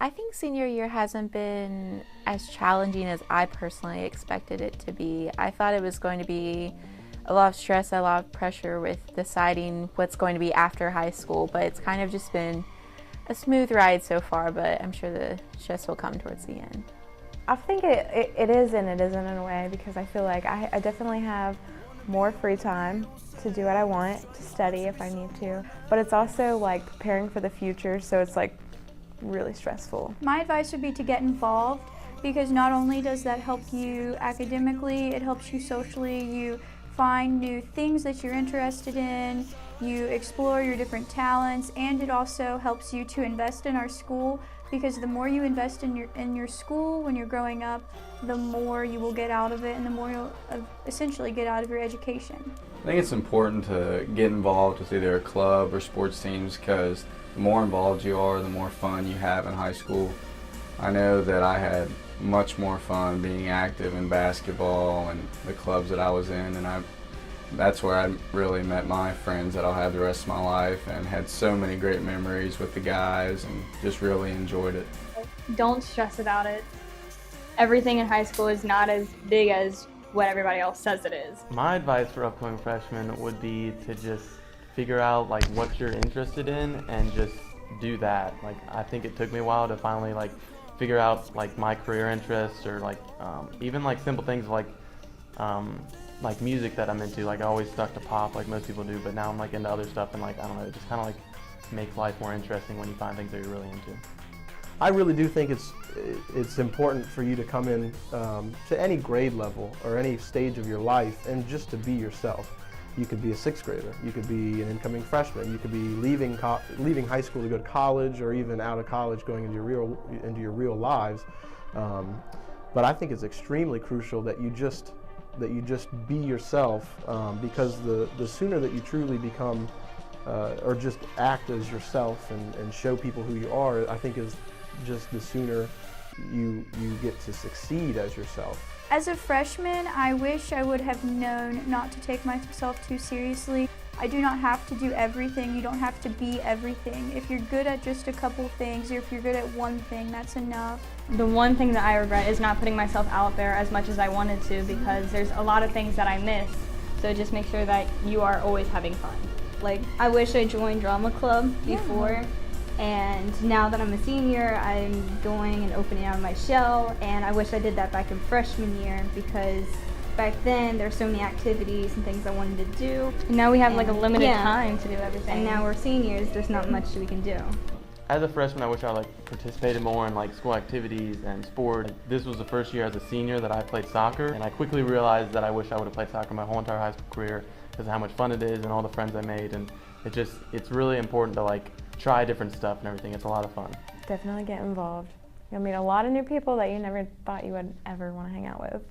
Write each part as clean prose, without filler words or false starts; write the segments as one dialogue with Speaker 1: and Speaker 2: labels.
Speaker 1: I think senior year hasn't been as challenging as I personally expected it to be. I thought it was going to be a lot of stress, a lot of pressure with deciding what's going to be after high school, but it's kind of just been a smooth ride so far, but I'm sure the stress will come towards the end.
Speaker 2: I think it is and it isn't in a way, because I feel like I definitely have more free time to do what I want, to study if I need to, but it's also like preparing for the future, so it's like really stressful.
Speaker 3: My advice would be to get involved, because not only does that help you academically, it helps you socially. You find new things that you're interested in, you explore your different talents, and it also helps you to invest in our school, because the more you invest in your school when you're growing up, the more you will get out of it and the more you'll essentially get out of your education.
Speaker 4: I think it's important to get involved with either a club or sports teams, because the more involved you are, the more fun you have in high school. I know that I had much more fun being active in basketball and the clubs that I was in, and that's where I really met my friends that I'll have the rest of my life, and had so many great memories with the guys and just really enjoyed it.
Speaker 5: Don't stress about it. Everything in high school is not as big as what everybody else says it is.
Speaker 6: My advice for upcoming freshmen would be to just figure out like what you're interested in and just do that. Like, I think it took me a while to finally like figure out like my career interests, or like even like simple things like music that I'm into. Like, I always stuck to pop like most people do, but now I'm like into other stuff, and like, I don't know, it just kind of like makes life more interesting when you find things that you're really into.
Speaker 7: I really do think it's important for you to come in to any grade level or any stage of your life and just to be yourself. You could be a sixth grader, you could be an incoming freshman, you could be leaving high school to go to college, or even out of college going into your real lives. But I think it's extremely crucial that you just be yourself, because the sooner that you truly become or just act as yourself and show people who you are, I think is just the sooner you get to succeed as yourself.
Speaker 3: As a freshman, I wish I would have known not to take myself too seriously. I do not have to do everything. You don't have to be everything. If you're good at just a couple things, or if you're good at one thing, that's enough.
Speaker 5: The one thing that I regret is not putting myself out there as much as I wanted to, because there's a lot of things that I miss. So just make sure that you are always having fun. Like, I wish I joined drama club before. And now that I'm a senior, I'm going and opening out of my shell, and I wish I did that back in freshman year, because back then there's so many activities and things I wanted to do.
Speaker 8: And now we have like a limited time to do everything.
Speaker 5: And now we're seniors, there's not much we can do.
Speaker 6: As a freshman, I wish I like participated more in like school activities and sport. This was the first year as a senior that I played soccer, and I quickly realized that I wish I would have played soccer my whole entire high school career, because of how much fun it is and all the friends I made. And it's really important to like try different stuff and everything. It's a lot of fun.
Speaker 2: Definitely get involved. You'll meet a lot of new people that you never thought you would ever want to hang out with.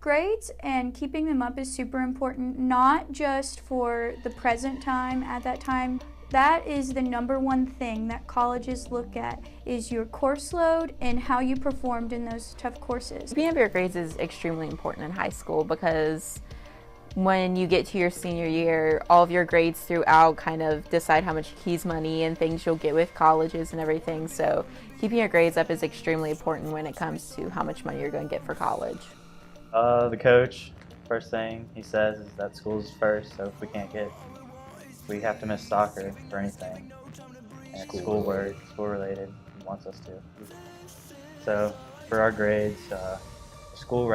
Speaker 3: Grades and keeping them up is super important, not just for the present time, at that time. That is the number one thing that colleges look at, is your course load and how you performed in those tough courses.
Speaker 1: Keeping up your grades is extremely important in high school, because when you get to your senior year, all of your grades throughout kind of decide how much keys money and things you'll get with colleges and everything. So keeping your grades up is extremely important when it comes to how much money you're going to get for college.
Speaker 9: The coach, first thing he says is that school's first, so if we have to miss soccer for anything, and it's schoolwork, school related, he wants us to. So for our grades, school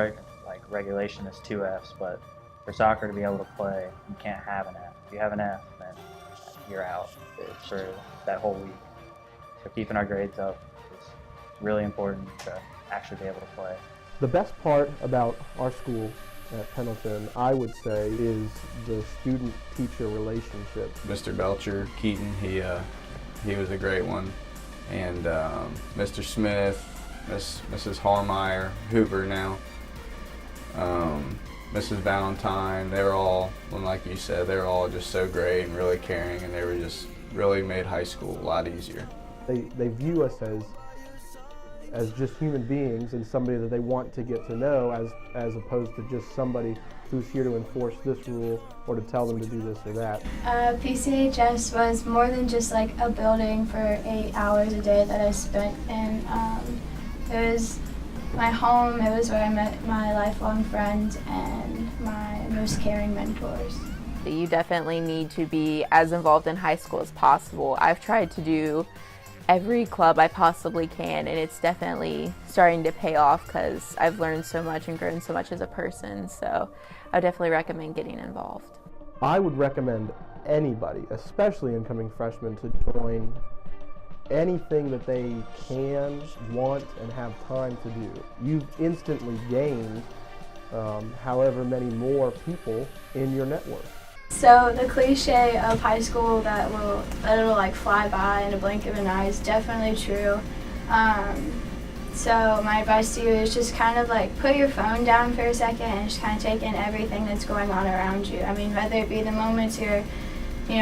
Speaker 9: regulation is 2 Fs, but for soccer to be able to play, you can't have an F. If you have an F, then you're out for that whole week. So keeping our grades up is really important to actually be able to play.
Speaker 7: The best part about our school at Pendleton, I would say, is the student-teacher relationship.
Speaker 4: Mr. Belcher, Keaton, he was a great one. And Mr. Smith, Mrs. Harmeyer, Hoover now, Mrs. Valentine, they were all, like you said, they were all just so great and really caring, and they were just really made high school a lot easier.
Speaker 7: They view us as just human beings and somebody that they want to get to know, as opposed to just somebody who's here to enforce this rule or to tell them to do this or that.
Speaker 10: PCHS was more than just like a building for 8 hours a day that I spent in. It was my home, it was where I met my lifelong friends and my most caring mentors.
Speaker 1: You definitely need to be as involved in high school as possible. I've tried to do every club I possibly can, and it's definitely starting to pay off because I've learned so much and grown so much as a person, so I would definitely recommend getting involved.
Speaker 7: I would recommend anybody, especially incoming freshmen, to join anything that they can, want, and have time to do. You've instantly gained however many more people in your network.
Speaker 10: So the cliche of high school that it'll like fly by in a blink of an eye is definitely true. So my advice to you is just kind of like put your phone down for a second and just kind of take in everything that's going on around you. I mean, whether it be the moments you're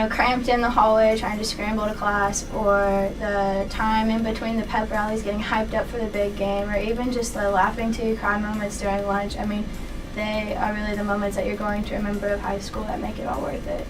Speaker 10: cramped in the hallway trying to scramble to class, or the time in between the pep rallies getting hyped up for the big game, or even just the laughing till you cry moments during lunch. I mean, they are really the moments that you're going to remember of high school that make it all worth it.